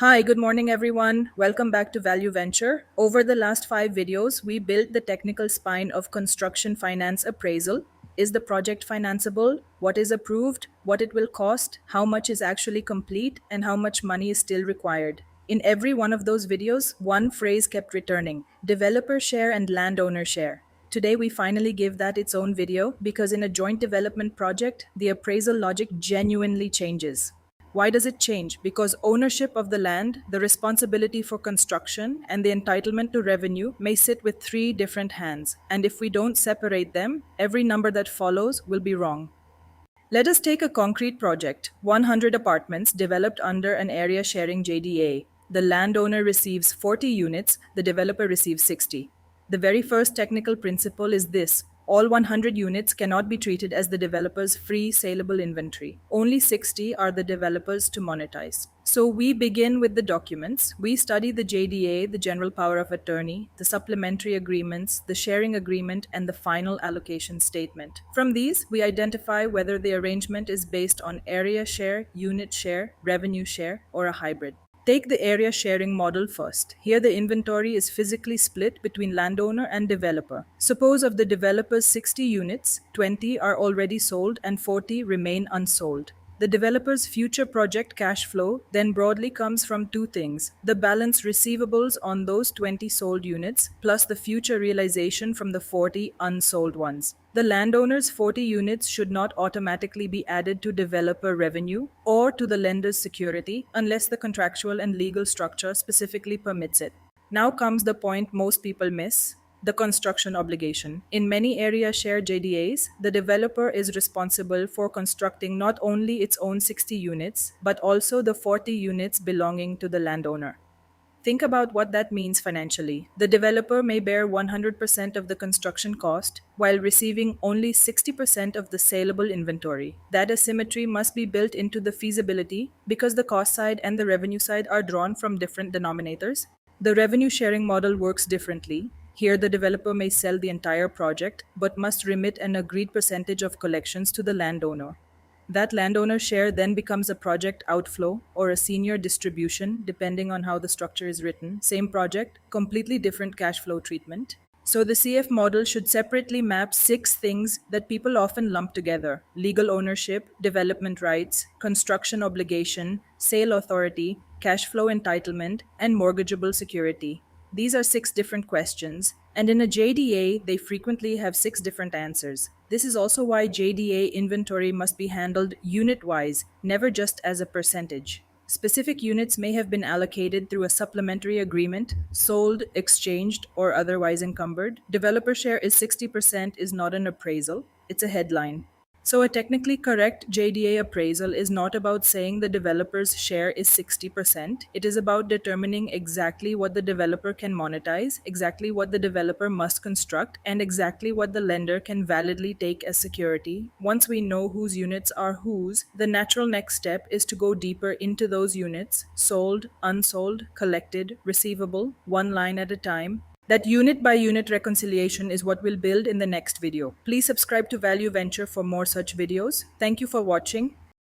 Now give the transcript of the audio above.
Hi, good morning, everyone. Welcome back to Value.Venture. Over the last 5 videos, we built the technical spine of construction finance appraisal. Is the project financeable? What is approved? What it will cost? How much is actually complete? And how much money is still required? In every one of those videos, one phrase kept returning: developer share and landowner share. Today, we finally give that its own video because in a joint development project, the appraisal logic genuinely changes. Why does it change? Because ownership of the land, the responsibility for construction, and the entitlement to revenue may sit with three different hands. And if we don't separate them, every number that follows will be wrong. Let us take a concrete project: 100 apartments developed under an area sharing JDA. The landowner receives 40 units, the developer receives 60. The very first technical principle is this: all 100 units cannot be treated as the developer's free saleable inventory. Only 60 are the developer's to monetize. So we begin with the documents. We study the JDA, the general power of attorney, the supplementary agreements, the sharing agreement, and the final allocation statement. From these, we identify whether the arrangement is based on area share, unit share, revenue share, or a hybrid. Take the area sharing model first. Here, the inventory is physically split between landowner and developer. Suppose of the developer's 60 units, 20 are already sold and 40 remain unsold. The developer's future project cash flow then broadly comes from two things: the balance receivables on those 20 sold units, plus the future realization from the 40 unsold ones. The landowner's 40 units should not automatically be added to developer revenue or to the lender's security unless the contractual and legal structure specifically permits it. Now comes the point most people miss: the construction obligation. In many area share JDAs, the developer is responsible for constructing not only its own 60 units, but also the 40 units belonging to the landowner. Think about what that means financially. The developer may bear 100% of the construction cost while receiving only 60% of the saleable inventory. That asymmetry must be built into the feasibility because the cost side and the revenue side are drawn from different denominators. The revenue sharing model works differently. Here, the developer may sell the entire project but must remit an agreed percentage of collections to the landowner. That landowner share then becomes a project outflow or a senior distribution, depending on how the structure is written. Same project, completely different cash flow treatment. So the CF model should separately map 6 things that people often lump together: legal ownership, development rights, construction obligation, sale authority, cash flow entitlement, and mortgageable security. These are 6 different questions, and in a JDA, they frequently have 6 different answers. This is also why JDA inventory must be handled unit wise, never just as a percentage. Specific units may have been allocated through a supplementary agreement, sold, exchanged, or otherwise encumbered. Developer share is 60% is not an appraisal, it's a headline. So, a technically correct JDA appraisal is not about saying the developer's share is 60%. It is about determining exactly what the developer can monetize, exactly what the developer must construct, and exactly what the lender can validly take as security. Once we know whose units are whose, the natural next step is to go deeper into those units: sold, unsold, collected, receivable, one line at a time. That unit by unit reconciliation is what we'll build in the next video. Please subscribe to Value Venture for more such videos. Thank you for watching.